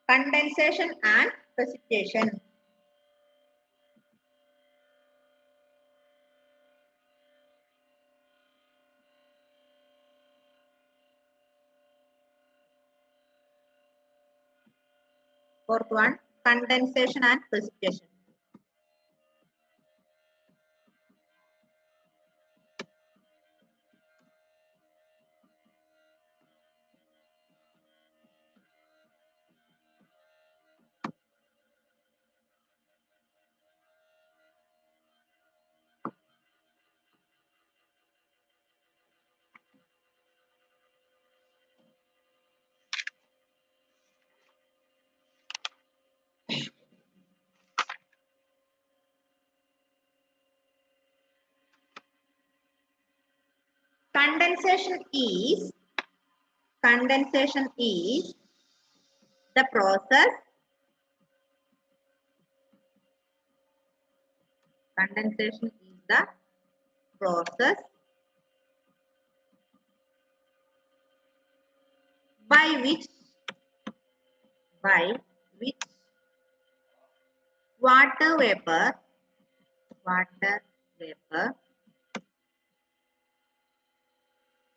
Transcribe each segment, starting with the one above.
condensation and precipitation. Fourth one, condensation and precipitation. Condensation is the process. Condensation is the process by which water vapor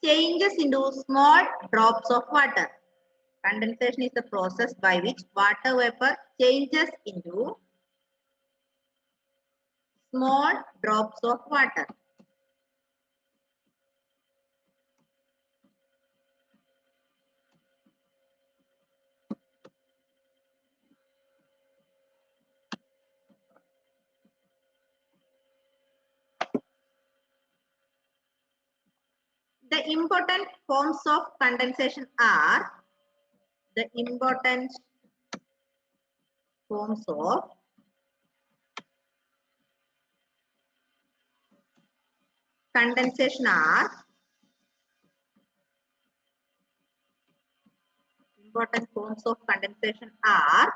changes into small drops of water. Condensation is the process by which water vapor changes into small drops of water. The important forms of condensation are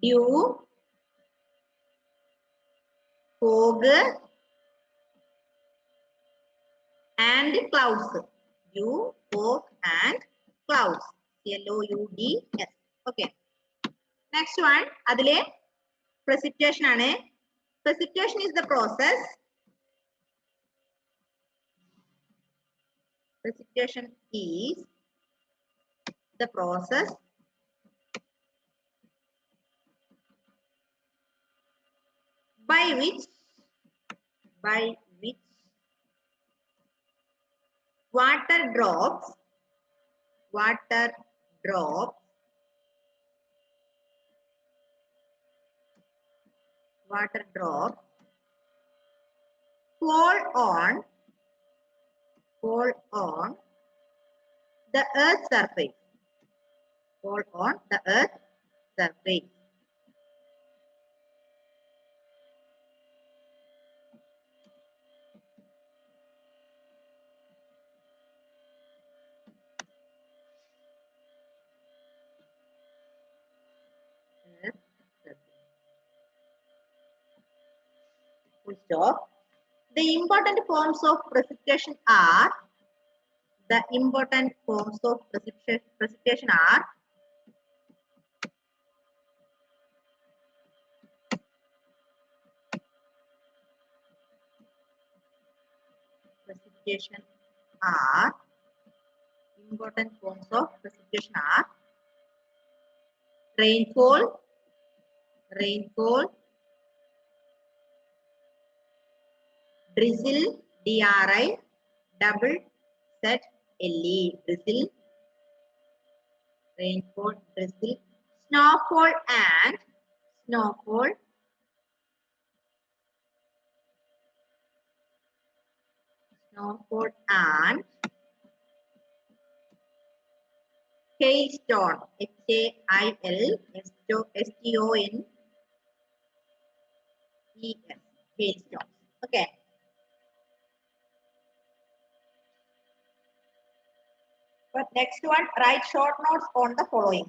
dew, fog, and clouds. Dew, fog, and clouds. CLOUDS. Okay. Next one, adile precipitation aane. Precipitation is the process. Precipitation is the process by which water drops fall on the earth's surface. Full stop. The important forms of precipitation are rainfall, drizzle, DRI, double set LE, drizzle, rainfall, drizzle, snowfall and hailstone, HAILSTONES, hailstones. Okay. But next one, write short notes on the following.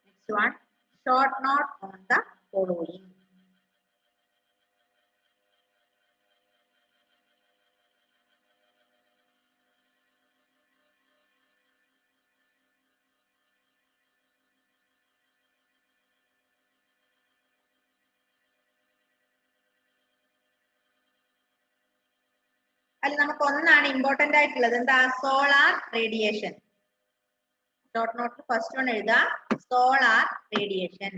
Next one, short note on the following. അതിൽ നമുക്ക് ഒന്നാണ് important ആയിട്ടുള്ളത്. എന്താ? Solar radiation. Short note first one എഴുതാ, solar radiation.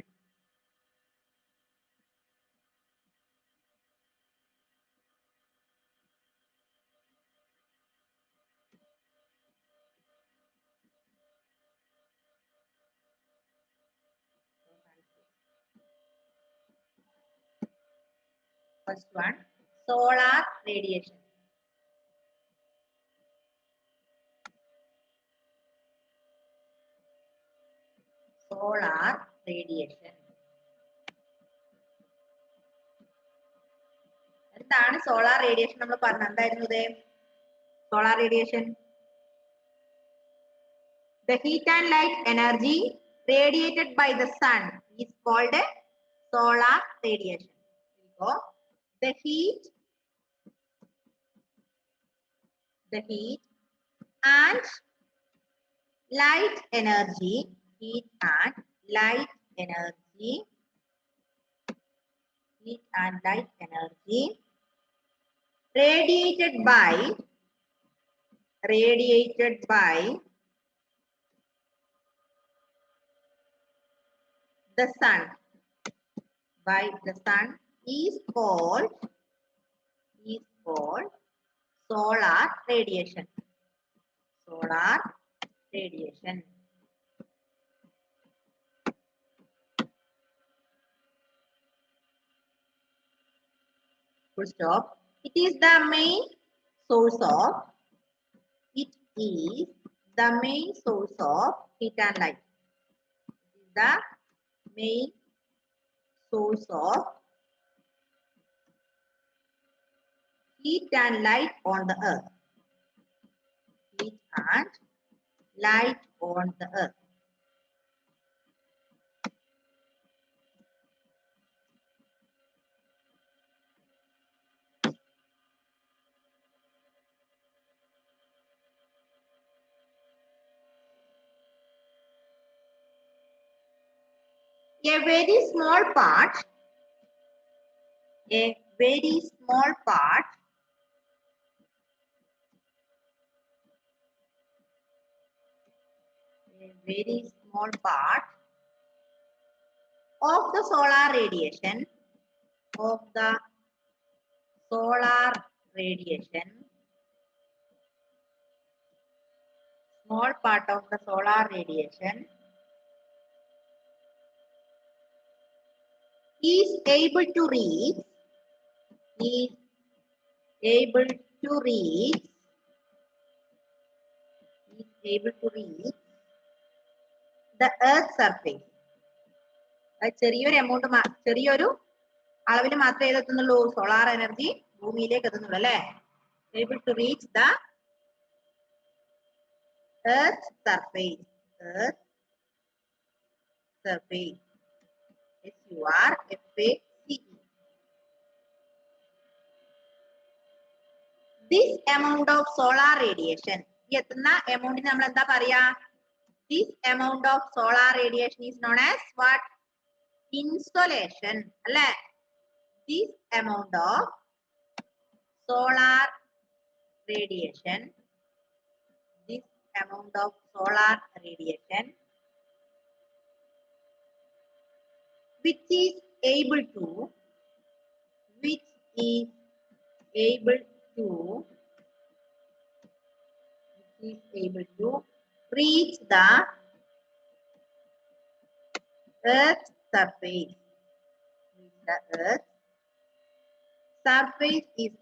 First one, solar radiation. Solar radiation. എന്താണ് solar radiation? നമ്മൾ പറഞ്ഞ എന്തായിരുന്നു ഇത്? Solar radiation, the heat and light energy radiated by the sun is called solar radiation. So, the heat and light energy, heat and light energy radiated by the sun is called solar radiation. Solar radiation. Full stop. It is the main source of heat and light. It is the main source of heat and light on the earth. Heat and light on the earth. A very small part of the solar radiation small part of the solar radiation is able to reach the earth's surface. ചെറിയൊരു അളവിൽ മാത്രമേ എത്തുന്നുള്ളൂ solar energy ഭൂമിയിലേക്ക് എത്തുന്നുള്ളൂ അല്ലേ? able to reach the earth's surface. SURFACE. This amount of solar radiation, എത്തുന്ന എമൗണ്ടിന് നമ്മൾ എന്താ പറയാ? This amount of solar radiation is known as what? Insolation. അല്ലേ? This amount of solar radiation, which is able to reach the earth's surface. The earth's surface is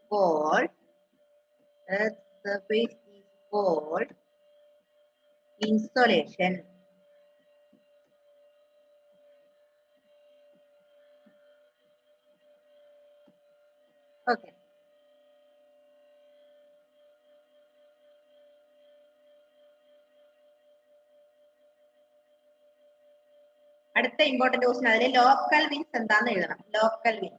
called insolation. Okay. അടുത്ത important question, അതിൽ local wins എന്താന്ന് എഴുതണം. Local wins.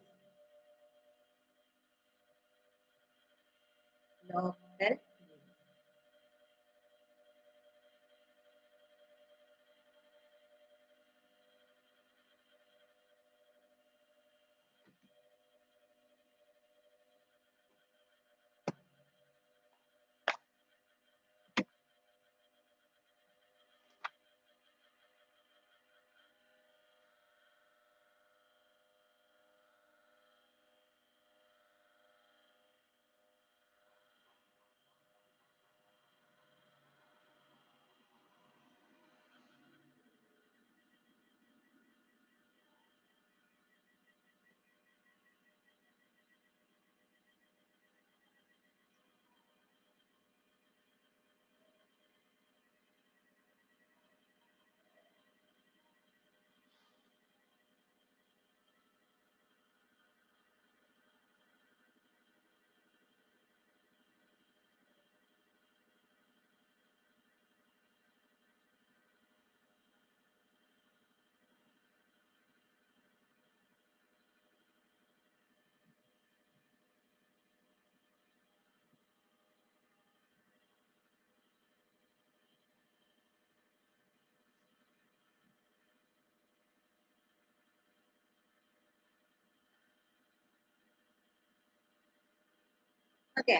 Okay,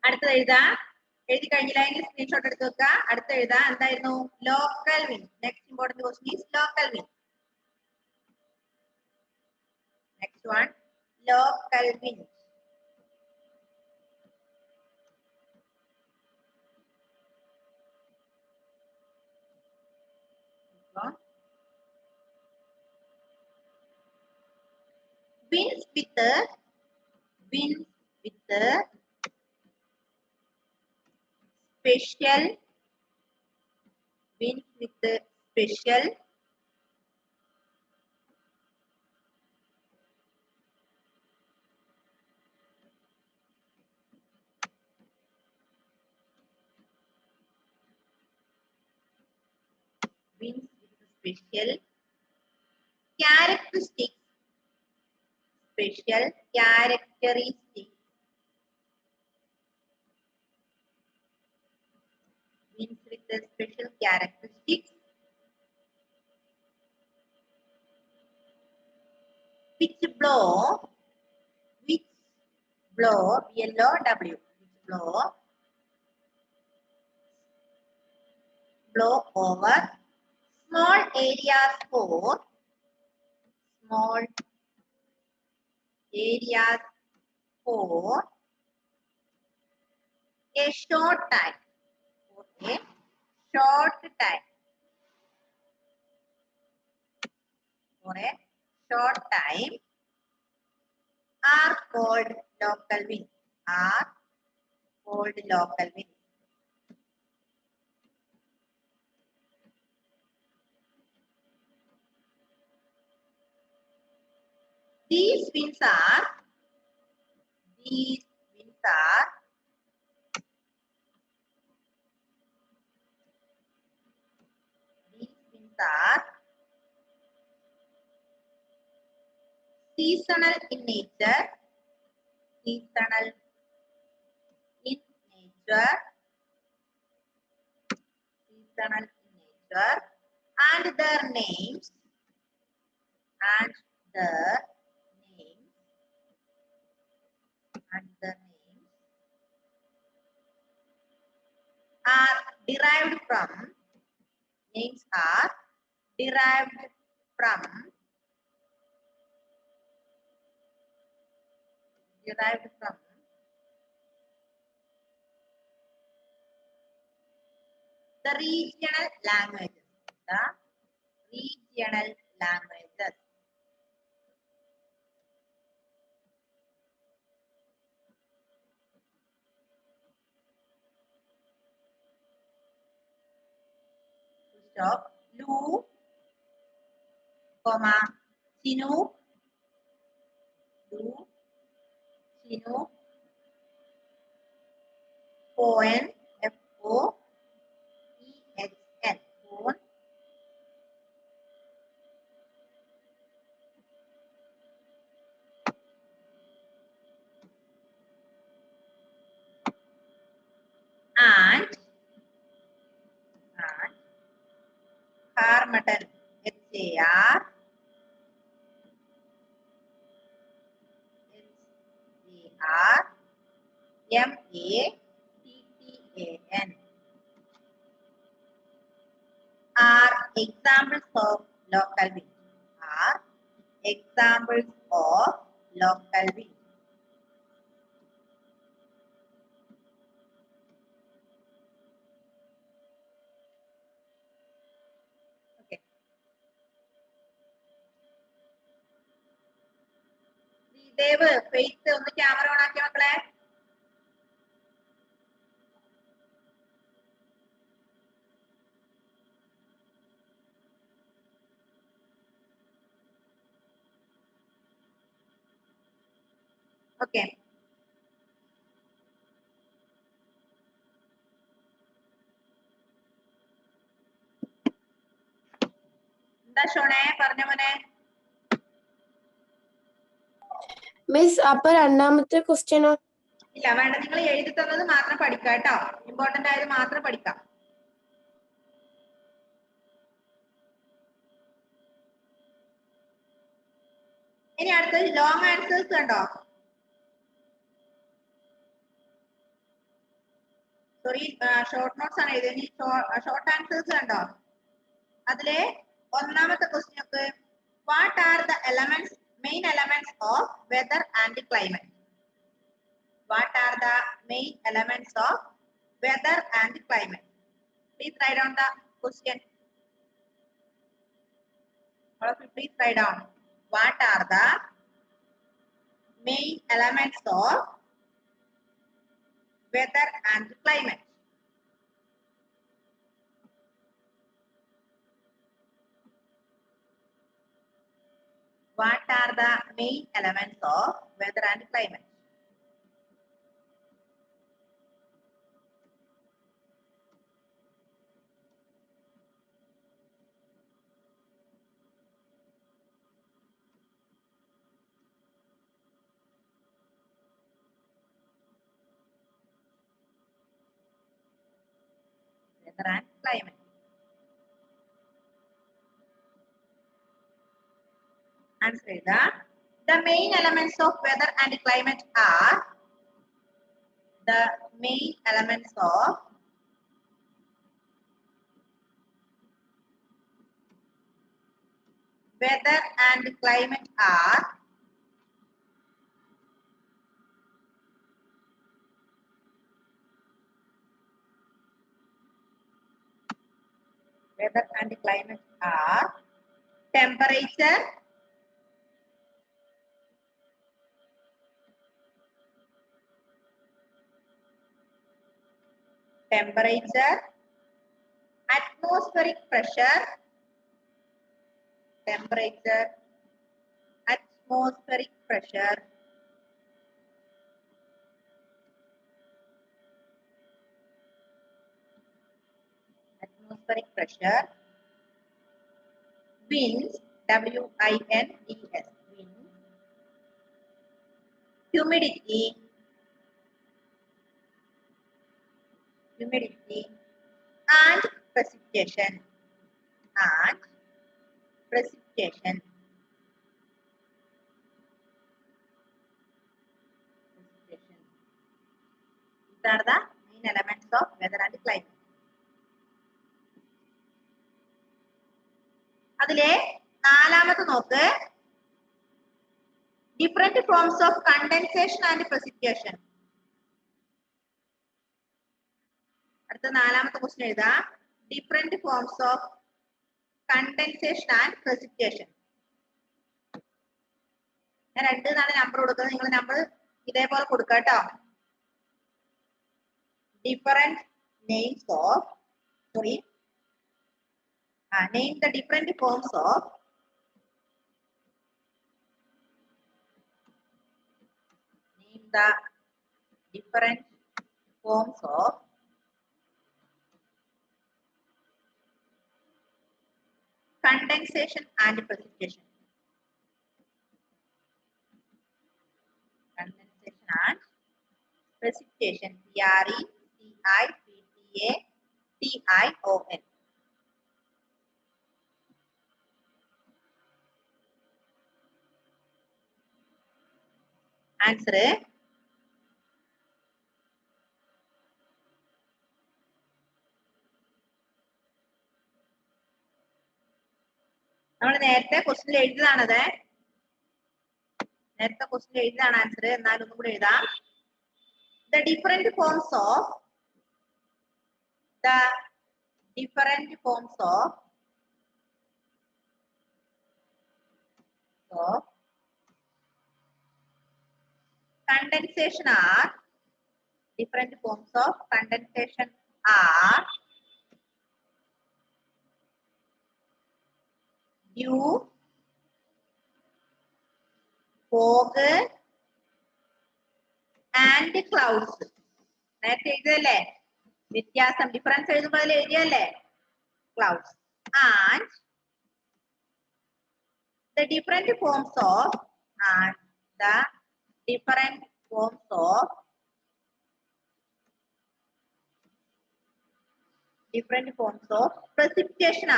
അടുത്തത് എഴുതാ. എഴുതി കഴിഞ്ഞില്ല എങ്കിൽ സ്ക്രീൻഷോട്ട് എടുത്ത് വെക്കുക. അടുത്ത് എഴുതാ. എന്തായിരുന്നു? Local win. Next important question is local win. Next one, local win. Winds with special characteristics. Winds with the special characteristics which blow B-L-O-W, blow over small areas for a short time. Are called local winds. These winds are seasonal in nature, and their names are derived from the regional languages. Stop. Lu, Chinook, Foehn, F-O-E-H-N, Foehn, and Harmattan, Harmattan are examples of local wind. Okay. Dev, Faith, ഒന്ന് camera on ആക്കിയ മക്കളെ. Okay. എന്താ ഷോണേ പറഞ്ഞ മോനെ? Miss അപ്പൊ രണ്ടാമത്തെ ക്വസ്റ്റ്യനോ? ഇല്ല വേണ്ട, നിങ്ങൾ എഴുതി തന്നത് മാത്രം പഠിക്കാം കേട്ടോ. ഇമ്പോർട്ടന്റ് ആയത് മാത്രം പഠിക്കാം. ഇനി അടുത്തത് ലോങ് ആൻസേഴ്സ് കണ്ടോ? സോറി ഷോർട്ട് നോട്ട്സ് ആണ് എഴുതിയത്. ഷോർട്ട് ആൻസേഴ്സ് കണ്ടോ? അതിലെ ഒന്നാമത്തെ ക്വസ്റ്റ്യൻ ഒക്കെ what are the elements main elements of whether and climate? What are the main elements of whether and climate? Please write down the question. All of you please write down. What are the main elements of weather and climate? What are the main elements of weather and climate? Weather and climate. Answer is the main elements of weather and climate are the main elements of weather and climate are weather and climate are temperature, atmospheric pressure, temperature, atmospheric pressure, winds, W-I-N-D-S, winds, humidity, and precipitation, These are the main elements of weather and climate. അതിലെ നാലാമത്തെ നോക്ക് different forms of condensation and precipitation. അടുത്ത നാലാമത്തെ question എഴുതാ different forms of condensation and precipitation. ഞാൻ 2 എന്നാണ് number കൊടുക്കുന്നത്, നിങ്ങൾ നമ്പർ ഇതേപോലെ കൊടുക്കുക കേട്ടോ. Different names of name the different forms of condensation and precipitation. Condensation and precipitation. Precipitation. Answer. നമ്മൾ നേരത്തെ ക്വസ്റ്റ്യൻ എഴുതിയതാണത്. ആൻസർ. എന്നാലും ഒന്നും കൂടെ എഴുതാം. The different forms of condensation are dew, fog and clouds. നേരത്തെ എഴുതിയല്ലേ വ്യത്യാസം ഡിഫറൻസ് എഴുതുമ്പോൾ അതിൽ എഴുതിയല്ലേ clouds. And the different forms of precipitation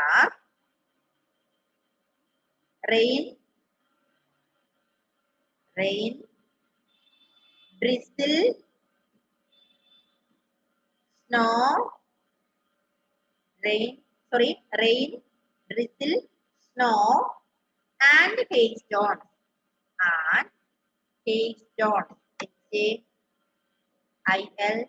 are rain, rain, drizzle, snow, rain, drizzle, snow, and hailstones. And hailstones. Hailstones.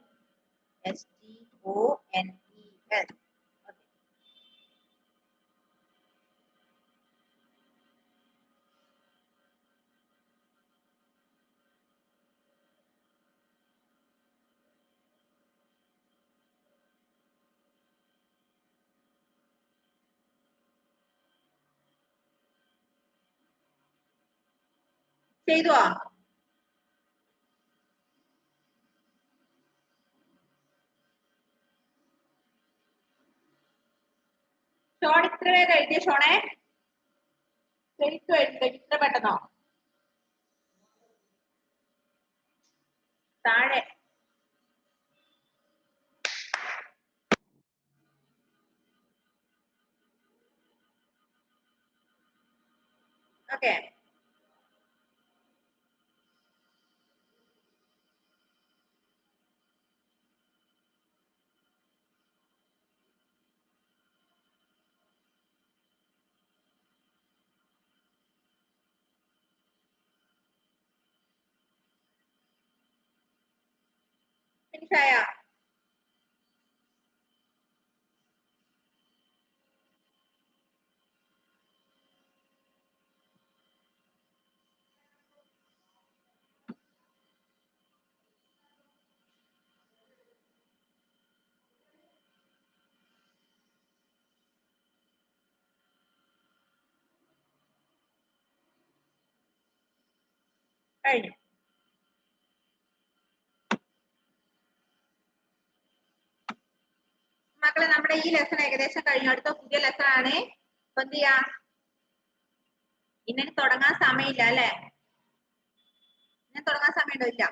ചെയ്തുവോ? ഷോൺ ഇത്ര വേഗം എഴുതിയ ഷോണെ? ശരിക്കും എഴുതി ഇത്ര പെട്ടെന്നോ? താഴെ ഓക്കെ. ഫിനിഷായോ? കഴിഞ്ഞു. മക്കളെ നമ്മുടെ ഈ ലെസൺ ഏകദേശം കഴിഞ്ഞു. അടുത്ത പുതിയ ലെസൺ ആണ്. അപ്പൊ എന്ത് ചെയ്യാ? ഇന്നിന് തുടങ്ങാൻ സമയമില്ല അല്ലെ? ഇന്ന് തുടങ്ങാൻ സമയമുണ്ടോ? ഇല്ല.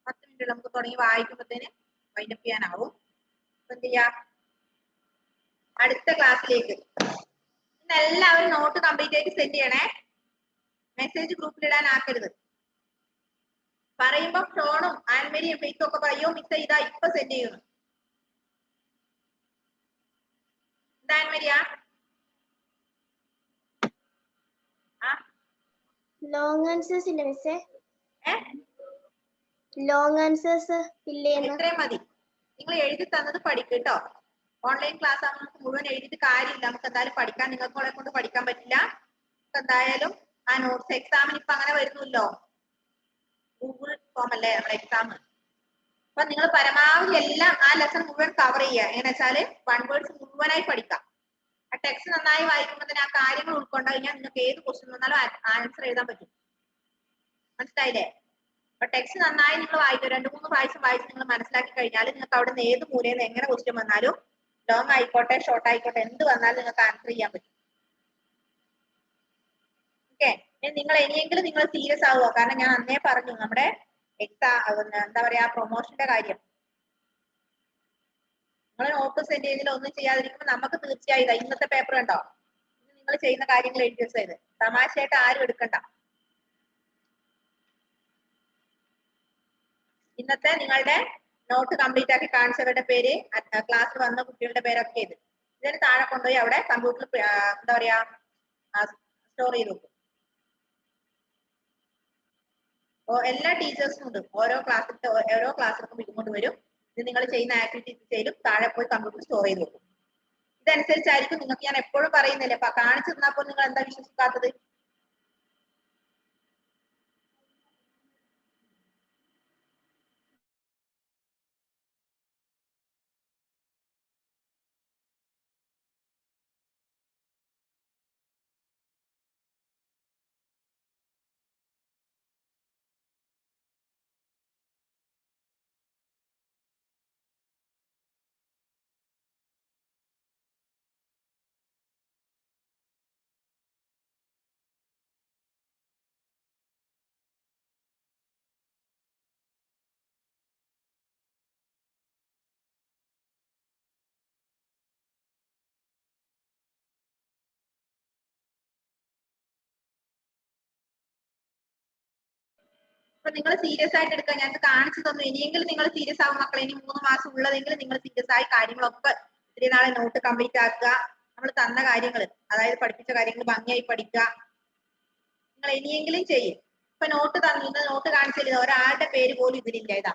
10 മിനിറ്റ് നമുക്ക് തുടങ്ങി വായിക്കുമ്പോഴത്തേന് വൈൻഡപ്പ് ചെയ്യാനാവും. അപ്പൊ എന്ത് ചെയ്യാ? അടുത്ത ക്ലാസ്സിലേക്ക് ഇന്ന് എല്ലാവരും നോട്ട് കംപ്ലീറ്റ് ആയിട്ട് സെൻഡ് ചെയ്യണേ. മെസ്സേജ് ഗ്രൂപ്പിൽ ഇടാൻ ആക്കരുത്. പറയുമ്പോ ഷോണും ആൻമരിയും ഫെയ്ത്തും ഒക്കെ പറയോ മിസ് ചെയ്താ ഇപ്പൊ സെൻഡ് ചെയ്യുന്നു. എന്താ ആൻമരിയാ? ലോങ് ആൻസേഴ്സ് ഇല്ല മിസ്സേ. ലോങ് ആൻസേഴ്സ് ഇല്ലേ? ഇത്രയും മതി. നിങ്ങൾ എഴുതി തന്നത് പഠിക്കും കേട്ടോ. ഓൺലൈൻ ക്ലാസ് ആകുമ്പോൾ നമുക്ക് മുഴുവൻ എഴുതിയിട്ട് കാര്യമില്ല. നമുക്ക് എന്തായാലും പഠിക്കാൻ നിങ്ങളെ കൊണ്ട് പഠിക്കാൻ പറ്റില്ല. എന്തായാലും ആ നോട്ട്സ് എക്സാമിന് ഇപ്പൊ അങ്ങനെ വരുന്നല്ലോ, ഗൂഗിൾ ഫോം അല്ലേ നമ്മുടെ എക്സാം. അപ്പൊ നിങ്ങൾ പരമാവധി എല്ലാം ആ ലെസൺ മുഴുവൻ കവർ ചെയ്യുക. എങ്ങനെ വെച്ചാല് 1 വേർഡ്സ് മുഴുവനായി പഠിക്കാം. ആ ടെക്സ്റ്റ് നന്നായി വായിക്കുമ്പോൾ തന്നെ ആ കാര്യങ്ങൾ ഉൾക്കൊണ്ടു കഴിഞ്ഞാൽ നിങ്ങൾക്ക് ഏത് ക്വസ്റ്റ്യൻ വന്നാലും ആൻസർ എഴുതാൻ പറ്റും. മനസ്സിലായില്ലേ? അപ്പൊ ടെക്സ്റ്റ് നന്നായി നിങ്ങൾ വായിക്കും. 2-3 പ്രാവശ്യം വായിച്ച് നിങ്ങൾ മനസ്സിലാക്കി കഴിഞ്ഞാൽ നിങ്ങൾക്ക് അവിടെ നിന്ന് ഏത് മൂലയിൽ നിന്ന് എങ്ങനെ ക്വസ്റ്റ്യൻ വന്നാലും ലോങ് ആയിക്കോട്ടെ ഷോർട്ട് ആയിക്കോട്ടെ എന്ത് വന്നാലും നിങ്ങൾക്ക് ആൻസർ ചെയ്യാൻ പറ്റും. ഓക്കെ. നിങ്ങൾ ഇനിയെങ്കിലും നിങ്ങൾ സീരിയസ് ആവുക. കാരണം ഞാൻ അന്നേ പറഞ്ഞു നമ്മുടെ എക്സാം എന്താ പറയാ പ്രൊമോഷന്റെ കാര്യം. നിങ്ങൾ നോട്ട് സെൻഡ് ചെയ്തില്ല ഒന്നും ചെയ്യാതിരിക്കുമ്പോൾ നമുക്ക് തീർച്ചയായും ഇന്നത്തെ പേപ്പർ കണ്ടോ, നിങ്ങൾ ചെയ്യുന്ന കാര്യങ്ങൾ എഴുതി വെച്ചത് തമാശയായിട്ട് ആരും എടുക്കണ്ട. ഇന്നത്തെ നിങ്ങളുടെ നോട്ട് കംപ്ലീറ്റ് ആക്കി കാണിച്ചവരുടെ പേര്, ക്ലാസ്സിൽ വന്ന കുട്ടികളുടെ പേരൊക്കെ ഇത് ഇതിന് താഴെ കൊണ്ടുപോയി അവിടെ കമ്പ്യൂട്ടറിൽ എന്താ പറയാ സ്റ്റോർ ചെയ്ത് വെക്കും. എല്ലാ ടീച്ചേഴ്സും ഉണ്ട്. ഓരോ ക്ലാസ്സിലും ഇതുകൊണ്ട് വരും. ഇത് നിങ്ങൾ ചെയ്യുന്ന ആക്ടിവിറ്റീസ് ചെയ്തും താഴെ പോയി കമ്പ്യൂട്ടർ സ്റ്റോർ ചെയ്ത് വെക്കും. ഇതനുസരിച്ചായിരിക്കും നിങ്ങൾക്ക് ഞാൻ എപ്പോഴും പറയുന്നില്ലേ, കാണിച്ചു തന്നപ്പോൾ നിങ്ങൾ എന്താ വിശ്വസിക്കാത്തത്? അപ്പൊ നിങ്ങൾ സീരിയസ് ആയിട്ട് എടുക്കുക. ഞാൻ കാണിച്ചു തന്നു. ഇനിയെങ്കിലും നിങ്ങൾ സീരിയസ് ആവും മക്കളെ. ഇനി 3 മാസം ഉള്ളതെങ്കിലും നിങ്ങൾ സീരിയസ് ആയി കാര്യങ്ങളൊക്കെ ഇത്തിരി നാളെ നോട്ട് കംപ്ലീറ്റ് ആക്കുക. നമ്മൾ തന്ന കാര്യങ്ങൾ, അതായത് പഠിപ്പിച്ച കാര്യങ്ങൾ ഭംഗിയായി പഠിക്കുക. നിങ്ങൾ ഇനിയെങ്കിലും ചെയ്യും. ഇപ്പൊ നോട്ട് തന്നു, നോട്ട് കാണിച്ചില്ല, ഒരാളുടെ പേര് പോലും ഇതിലില്ല. ഇതാ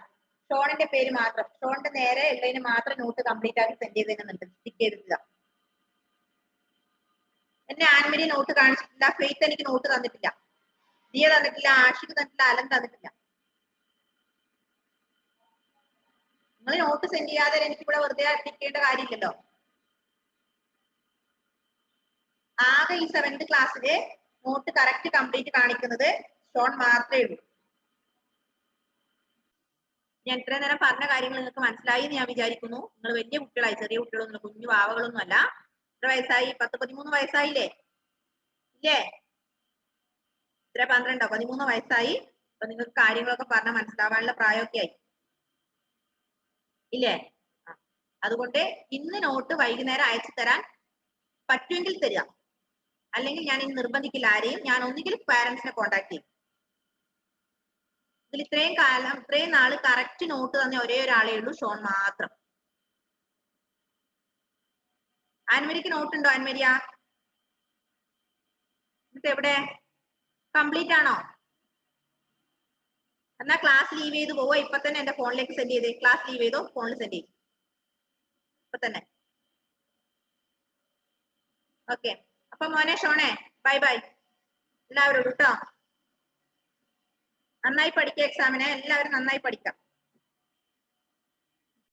ഷോണിന്റെ പേര് മാത്രം. ഷോണിന്റെ നേരെ ഉള്ളതിന് മാത്രം നോട്ട് കംപ്ലീറ്റ് ആക്കി സെൻഡ് ചെയ്ത് തരുന്നുണ്ട്. സ്റ്റിക്ക് ചെയ്തിട്ടില്ല. എന്നെ ആൻമരി നോട്ട് കാണിച്ചിട്ടില്ല. ഫെയ്ത്ത് എനിക്ക് നോട്ട് തന്നിട്ടില്ല. ദിയ തന്നിട്ടില്ല. ആഷിക്ക് തന്നിട്ടില്ല. അലൻ തന്നിട്ടില്ല. നിങ്ങൾ നോട്ട് സെൻഡ് ചെയ്യാതെ എനിക്ക് ഇവിടെ വെറുതെ ഇരിക്കേണ്ട കാര്യമില്ലല്ലോ. ആകെ ഈ 7th ക്ലാസ്സില് നോട്ട് കറക്റ്റ് കംപ്ലീറ്റ് കാണിക്കുന്നത് ഷോൺ മാത്രമേ ഉള്ളൂ. ഞാൻ ഇത്രയും നേരം പറഞ്ഞ കാര്യങ്ങൾ നിങ്ങൾക്ക് മനസ്സിലായി എന്ന് ഞാൻ വിചാരിക്കുന്നു. നിങ്ങൾ വലിയ കുട്ടികളായി, ചെറിയ കുട്ടികളൊന്നും, കുഞ്ഞു വാവകളൊന്നും അല്ല. എത്ര വയസ്സായി? 10-13 വയസ്സായില്ലേ? ഇല്ലേ? ഇത്ര 12 13 വയസ്സായി. അപ്പൊ നിങ്ങൾക്ക് കാര്യങ്ങളൊക്കെ പറഞ്ഞാൽ മനസ്സിലാവാനുള്ള പ്രായമൊക്കെ ആയി ഇല്ലേ? അതുകൊണ്ട് ഇന്ന് നോട്ട് വൈകുന്നേരം അയച്ചു തരാൻ പറ്റുമെങ്കിൽ തരിക. അല്ലെങ്കിൽ ഞാൻ ഇനി നിർബന്ധിക്കില്ല ആരെയും. ഞാൻ ഒന്നുകിൽ പാരന്റ്സിനെ കോണ്ടാക്ട് ചെയ്യും. ഇതിൽ ഇത്രയും നാള് കറക്റ്റ് നോട്ട് തന്നെ ഒരേ ഒരാളേ ഉള്ളൂ, ഷോൺ മാത്രം. ആൻമരിക്ക് നോട്ട് ഉണ്ടോ? ആൻമരിയ എന്നിട്ട് എവിടെ? കംപ്ലീറ്റ് ആണോ? എന്നാ ക്ലാസ് ലീവ് ചെയ്ത് പോവോ? ഇപ്പൊ തന്നെ എന്റെ ഫോണിലേക്ക് സെൻഡ് ചെയ്തേ. ക്ലാസ് ലീവ് ചെയ്തോ, ഫോണിൽ സെൻഡ് ചെയ്യും ഇപ്പൊ തന്നെ. ഓക്കെ. അപ്പൊ മോനെ ഷോണേ, ബൈ ബൈ എല്ലാവരോടും കേട്ടോ. നന്നായി പഠിക്കുക. എക്സാമിനെ എല്ലാവരും നന്നായി പഠിക്കാം.